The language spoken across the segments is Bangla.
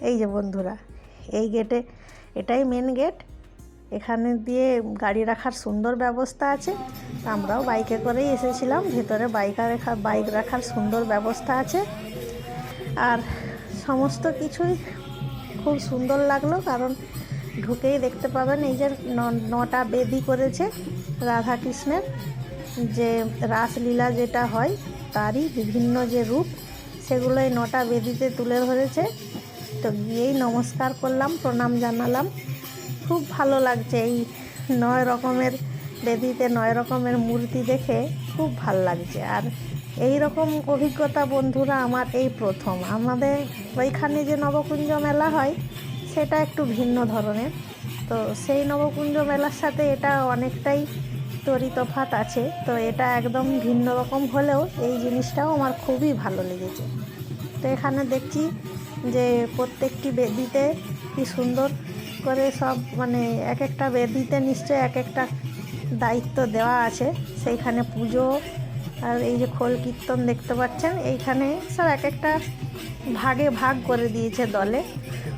এই যে বন্ধুরা, এই গেটে, এটাই মেন গেট। এখানে দিয়ে গাড়ি রাখার সুন্দর ব্যবস্থা আছে। আমরাও বাইকে করেই এসেছিলাম। ভেতরে বাইক রাখার সুন্দর ব্যবস্থা আছে। আর সমস্ত কিছুই খুব সুন্দর লাগলো, কারণ ঢুকেই দেখতে পাবেন এই যে 9টা বেদি করেছে রাধা কৃষ্ণের, যে রাসলীলা যেটা হয় তারই বিভিন্ন যে রূপ, সেগুলো এই 9টা বেদিতে তুলে ধরেছে। তো গিয়েই নমস্কার করলাম, প্রণাম জানালাম। খুব ভালো লাগছে এই 9 রকমের বেদিতে 9 রকমের মূর্তি দেখে খুব ভালো লাগছে। আর এই রকম অভিজ্ঞতা বন্ধুরা আমার এই প্রথম। আমাদের ওইখানে যে নবকুঞ্জ মেলা হয় সেটা একটু ভিন্ন ধরনের, তো সেই নবকুঞ্জ মেলার সাথে এটা অনেকটাই তফাৎ আছে। তো এটা একদম ভিন্ন রকম হলেও এই জিনিসটাও আমার খুবই ভালো লেগেছে। তো এখানে দেখছি যে প্রত্যেকটি বেদিতে কি সুন্দর করে সব, মানে এক একটা বেদিতে নিশ্চয়ই এক একটা দায়িত্ব দেওয়া আছে। সেইখানে পুজো, আর এই যে খোল কীর্তন দেখতে পাচ্ছেন, এইখানে সব এক একটা ভাগে ভাগ করে দিয়েছে দলে,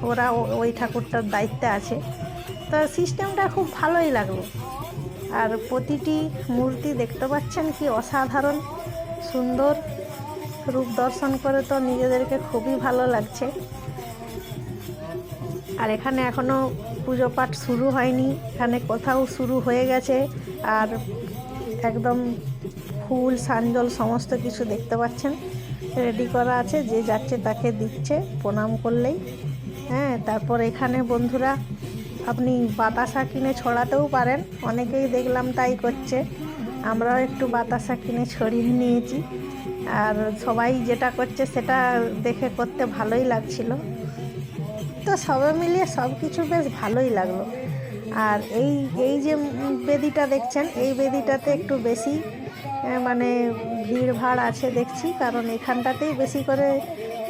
ওরা ওই ঠাকুরটার দায়িত্বে আছে। তো সিস্টেমটা খুব ভালোই লাগলো। আর প্রতিটি মূর্তি দেখতে পাচ্ছেন কি অসাধারণ সুন্দর রূপ দর্শন করে, তো নিজেদেরকে খুবই ভালো লাগছে। আর এখানে এখনও পুজো পাঠ শুরু হয়নি, এখানে কোথাও শুরু হয়ে গেছে। আর একদম ফুল সানজল সমস্ত কিছু দেখতে পাচ্ছেন রেডি করা আছে, যে যাচ্ছে তাকে দিচ্ছে প্রণাম করলেই। হ্যাঁ, তারপর এখানে বন্ধুরা আপনি বাতাসা কিনে ছড়াতেও পারেন, অনেকেই দেখলাম তাই করছে। আমরাও একটু বাতাসা কিনে ছড়িয়ে নিয়েছি। আর সবাই যেটা করছে সেটা দেখে করতে ভালোই লাগছিল। তো সবাই মিলিয়ে সব কিছু বেশ ভালোই লাগলো। আর এই যে বেদিটা দেখছেন, এই বেদিটাতে একটু বেশি মানে ভিড়ভাড় আছে দেখছি, কারণ এখানটাতেই বেশি করে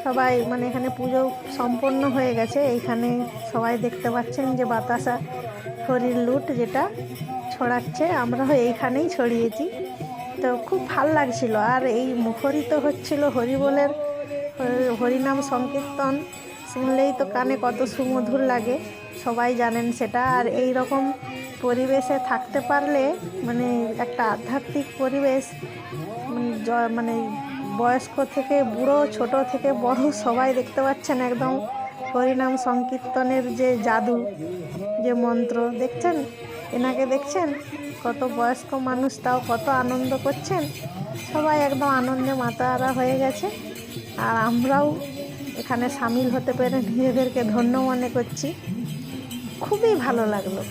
সবাই, মানে এখানে পুজো সম্পন্ন হয়ে গেছে। এইখানে সবাই দেখতে পাচ্ছেন যে বাতাসা হরির লুট যেটা ছড়াচ্ছে, আমরাও এইখানেই ছড়িয়েছি। তো খুব ভাল লাগছিল। আর এই মুখরিত হচ্ছিল হরিবোলের, হরিনাম সংকীর্তন শুনলেই তো কানে কত সুমধুর লাগে, সবাই জানেন সেটা। আর এই রকম পরিবেশে থাকতে পারলে, মানে একটা আধ্যাত্মিক পরিবেশ, মানে বয়স্ক থেকে বুড়ো, ছোট থেকে বড় সবাই দেখতে পাচ্ছেন একদম হরিনাম সংকীর্তনের যে জাদু, যে মন্ত্র দেখছেন, এনাকে দেখছেন কত বয়স্ক মানুষ, তাও কত আনন্দ করছেন। সবাই একদম আনন্দে মাতাহারা হয়ে গেছে। আর আমরাও এখানে সামিল হতে পেরে নিজেদেরকে ধন্য মনে করছি। খুবই ভালো লাগলো।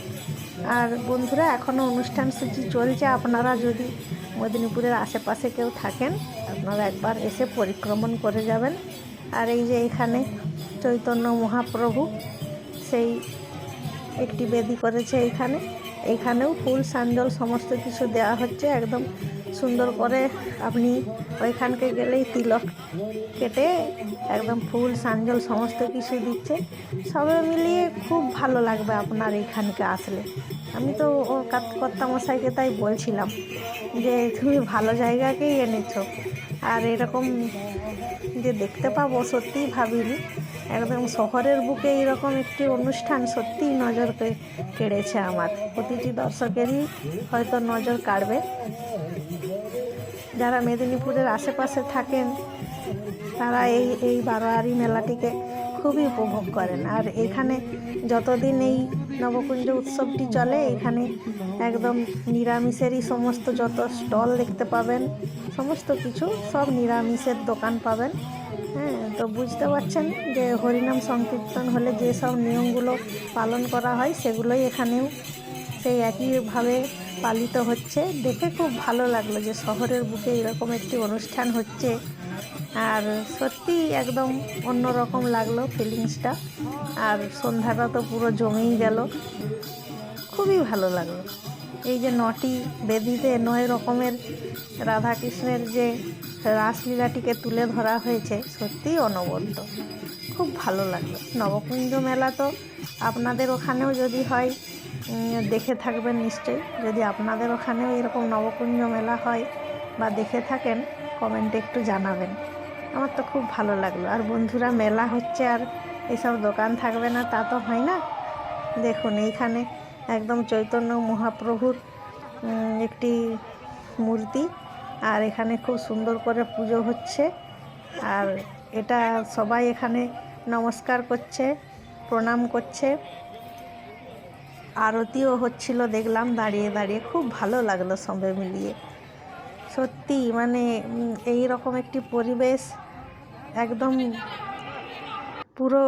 আর বন্ধুরা, এখনও অনুষ্ঠান সূচি চলছে। আপনারা যদি মেদিনীপুরের আশেপাশে কেউ থাকেন, আপনারা একবার এসে পরিক্রমণ করে যাবেন। আর এই যে এখানে চৈতন্য মহাপ্রভু সেই একটি বেদি করেছে এইখানেও ফুল সানজল সমস্ত কিছু দেওয়া হচ্ছে একদম সুন্দর করে। আপনি ওইখানকে গেলেই তিলক কেটে একদম ফুল সানজল সমস্ত কিছু দিচ্ছে। সবাই মিলিয়ে খুব ভালো লাগবে আপনার এইখানকে আসলে। আমি তো ওর কর্তামশাইকে তাই বলছিলাম যে তুমি ভালো জায়গাকেই এনেছো। আর এরকম যে দেখতে পাবো সত্যিই ভাবিনি। একদম শহরের বুকে এইরকম একটি অনুষ্ঠান সত্যিই নজর কেড়েছে আমার। প্রতিটি দর্শকেরই হয়তো নজর কাড়বে। যারা মেদিনীপুরের আশেপাশে থাকেন তারা এই বারোয়ারি মেলাটিকে খুবই উপভোগ করেন। আর এখানে যতদিন এই নবকুঞ্জ উৎসবটি চলে, এখানে একদম নিরামিষেরই সমস্ত যত স্টল দেখতে পাবেন, সমস্ত কিছু সব নিরামিষের দোকান পাবেন। হ্যাঁ, তো বুঝতে পারছেন যে হরিনাম সংকীর্তন হলে যে সব নিয়মগুলো পালন করা হয় সেগুলোই এখানেও সেই একইভাবে পালিত হচ্ছে। দেখে খুব ভালো লাগলো যে শহরের বুকে এরকম একটি অনুষ্ঠান হচ্ছে। আর সত্যি একদম অন্যরকম লাগলো ফিলিংসটা। আর সন্ধ্যাটা তো পুরো জমেই গেল, খুবই ভালো লাগলো। এই যে 9টি বেদিতে 9 রকমের রাধাকৃষ্ণের যে রাসলীলাটিকে তুলে ধরা হয়েছে, সত্যিই অনবদ্য, খুব ভালো লাগলো। নবকুঞ্জ মেলা তো আপনাদের ওখানেও যদি হয় দেখে থাকবেন নিশ্চয়ই। যদি আপনাদের ওখানেও এরকম নবকুঞ্জ মেলা হয় বা দেখে থাকেন, কমেন্টে একটু জানাবেন। আমার তো খুব ভালো লাগলো। আর বন্ধুরা, মেলা হচ্ছে আর এসব দোকান থাকবে না তা তো হয় না। দেখুন এইখানে একদম চৈতন্য মহাপ্রভুর একটি মূর্তি, আর এখানে খুব সুন্দর করে পুজো হচ্ছে। আর এটা সবাই এখানে নমস্কার করছে, প্রণাম করছে। আরতিও হচ্ছিল দেখলাম দাঁড়িয়ে দাঁড়িয়ে, খুব ভালো লাগলো সবে মিলিয়ে। সত্যি মানে এই রকম একটি পরিবেশ একদম পুরো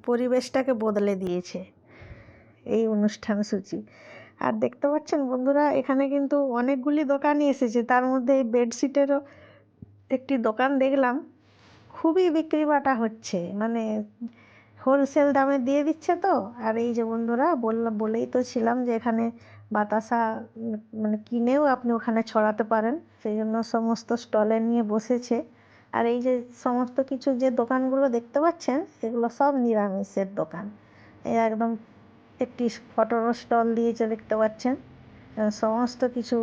পরিবেশটাকে বদলে দিয়েছে এই অনুষ্ঠান সূচি। আর দেখতে পাচ্ছেন বন্ধুরা, এখানে কিন্তু অনেকগুলি দোকানই এসেছে, তার মধ্যে এই বেডশিটেরও একটি দোকান দেখলাম। খুবই বিক্রি বাটা হচ্ছে, মানে হোলসেল দামে দিয়ে দিচ্ছে তো। আর এই যে বন্ধুরা বলেই তো ছিলাম যে এখানে বাতাসা মানে কিনেও আপনি ওখানে ছড়াতে পারেন, সেই জন্য সমস্ত স্টলে নিয়ে বসেছে। আর এই যে সমস্ত কিছু যে দোকানগুলো দেখতে পাচ্ছেন, এগুলো সব নিরামিষের দোকান। এই একদম একটি ফটোর স্টল দিয়েছে দেখতে পাচ্ছেন, সমস্ত কিছু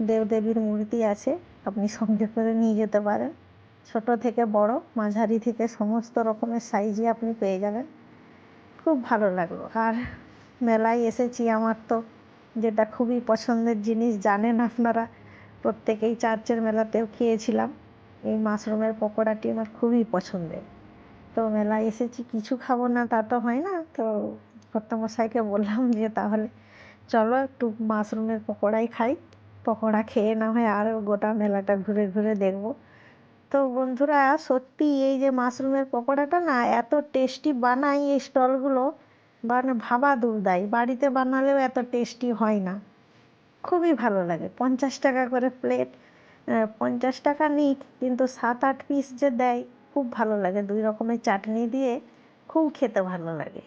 দেবদেবীর মূর্তি আছে, আপনি সঙ্গে করে নিয়ে যেতে পারেন। ছোট থেকে বড়, মাঝারি থেকে সমস্ত রকমের সাইজই আপনি পেয়ে যাবেন। খুব ভালো লাগলো। আর মেলায় এসেছি, আমার তো যেটা খুবই পছন্দের জিনিস জানেন আপনারা, প্রত্যেকেই চার্চের মেলাতেও খেয়েছিলাম, এই মাশরুমের পকোড়াটি আমার খুবই পছন্দের। তো মেলায় এসেছি, কিছু খাবো না তা তো হয় না। তো কর্তামশাইকে বললাম যে তাহলে চলো একটু মাশরুমের পকোড়াই খাই, পকোড়া খেয়ে না হয় আরও গোটা মেলাটা ঘুরে ঘুরে দেখবো। তো বন্ধুরা সত্যি এই যে মাশরুমের পকোড়াটা না এত টেস্টি বানায় এই স্টলগুলো, মানে ভাবা দুর্দায়, বাড়িতে বানালেও এত টেস্টি হয় না। খুবই ভালো লাগে। 50 টাকা করে প্লেট, 50 টাকা নিক, কিন্তু 7-8 পিস যে দেয়, খুব ভালো লাগে। 2 রকমের চাটনি দিয়ে খুব খেতে ভালো লাগে।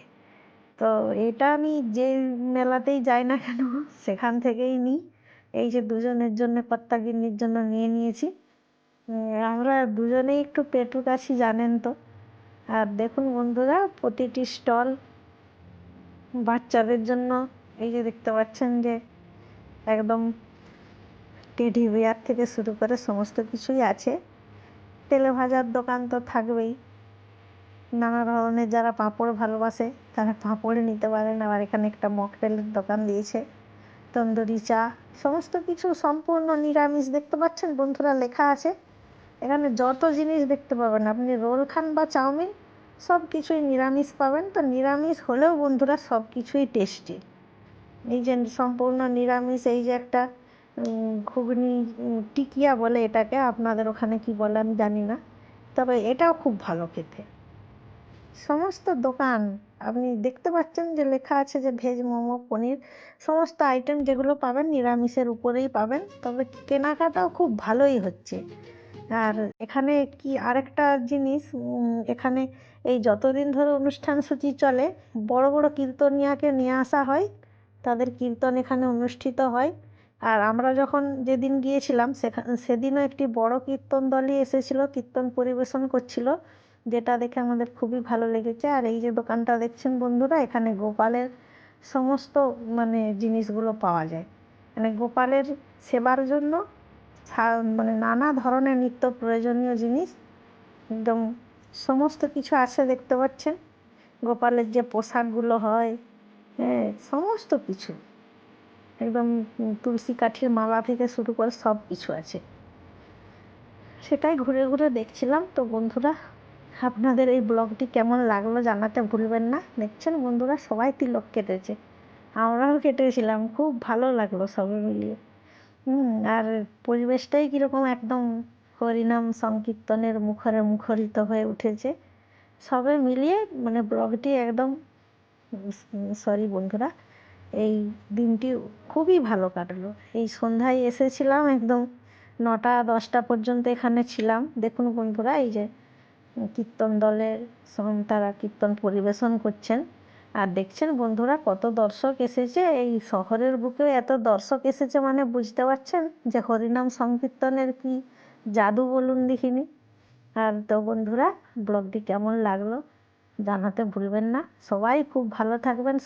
তো এটা আমি যে মেলাতেই যাই না কেন সেখান থেকেই নিই। এই যে দুজনের জন্য, কর্তাগিন্নির জন্য নিয়ে নিয়েছি। আমরা দুজনেই একটু পেটুক আছি জানেন তো। আর দেখুন বন্ধুরা, প্রতিটি স্টল বাচ্চাদের জন্য, এই যে দেখতে পাচ্ছেন যে একদম টেডি বিয়ার থেকে শুরু করে সমস্ত কিছুই আছে। তেলে ভাজার দোকান তো থাকবেই, নানা ধরনের যারা পাঁপড় ভালোবাসে তারা পাঁপড় নিতে পারেন। আবার এখানে একটা মকটেলের দোকান দিয়েছে, তন্দুরি চা, সমস্ত কিছু সম্পূর্ণ নিরামিষ। দেখতে পাচ্ছেন বন্ধুরা লেখা আছে এখানে যত জিনিস দেখতে পাবেন, আপনি রোল খান বা চাউমিন, সব কিছুই নিরামিষ পাবেন। তো নিরামিষ হলেও বন্ধুরা সব কিছুই টেস্টি। এই যে সম্পূর্ণ নিরামিষ, এই যে একটা ঘুগনি, টিকিয়া বলে এটাকে, আপনাদের ওখানে কি বলে আমি জানি না, তবে এটাও খুব ভালো খেতে। সমস্ত দোকান আপনি দেখতে পাচ্ছেন যে লেখা আছে যে ভেজ মোমো, পনির, সমস্ত আইটেম যেগুলো পাবেন নিরামিষের উপরেই পাবেন। তবে কেনাকাটাও খুব ভালোই হচ্ছে। আর এখানে কি আরেকটা জিনিস, এখানে এই যতদিন ধরে অনুষ্ঠান সূচি চলে, বড় বড় কীর্তনিয়াকে নিয়ে আসা হয়, তাদের কীর্তন এখানে অনুষ্ঠিত হয়। আর আমরা যখন যেদিন গিয়েছিলাম সেদিনও একটি বড় কীর্তন দলই এসেছিল, কীর্তন পরিবেশন করছিল, যেটা দেখে আমাদের খুবই ভালো লেগেছে। আর এই যে দোকানটা দেখছেন বন্ধুরা, এখানে গোপালের সমস্ত মানে জিনিসগুলো পাওয়া যায়। মানে গোপালের সেবার জন্য মানে নানা ধরনের নিত্য প্রয়োজনীয় জিনিস একদম সমস্ত কিছু আছে দেখতে পাচ্ছেন। গোপালের যে পোশাকগুলো হয়, হ্যাঁ সমস্ত কিছু একদম, তুলসী কাঠির মালা থেকে শুরু করে সব কিছু আছে। সেটাই ঘুরে ঘুরে দেখছিলাম। তো বন্ধুরা আপনাদের এই ব্লগটি কেমন লাগলো জানাতে ভুলবেন না। দেখছেন বন্ধুরা সবাই তিলক কেটেছে, আমরাও কেটেছিলাম, খুব ভালো লাগলো সবাই মিলিয়ে। আর পরিবেশটাই কীরকম একদম হরিনাম সংকীর্তনের মুখরে মুখরিত হয়ে উঠেছে সবে মিলিয়ে। মানে ব্লগটি একদম, সরি বন্ধুরা, এই দিনটি খুবই ভালো কাটলো। এই সন্ধ্যায় এসেছিলাম, একদম 9টা-10টা পর্যন্ত এখানে ছিলাম। দেখুন বন্ধুরা এই যে কীর্তন দলের তারা কীর্তন পরিবেশন করছেন। আর দেখছেন বন্ধুরা কত দর্শক এসেছে, এই শহরের বুকেও এত দর্শক এসেছে, মানে বুঝতে পারছেন যে হরিনাম সংকীর্তনের কি জাদু বলুন দেখিনি। আর তো বন্ধুরা ব্লগটি কেমন লাগলো জানাতে ভুলবেন না। সবাই খুব ভালো থাকবেন,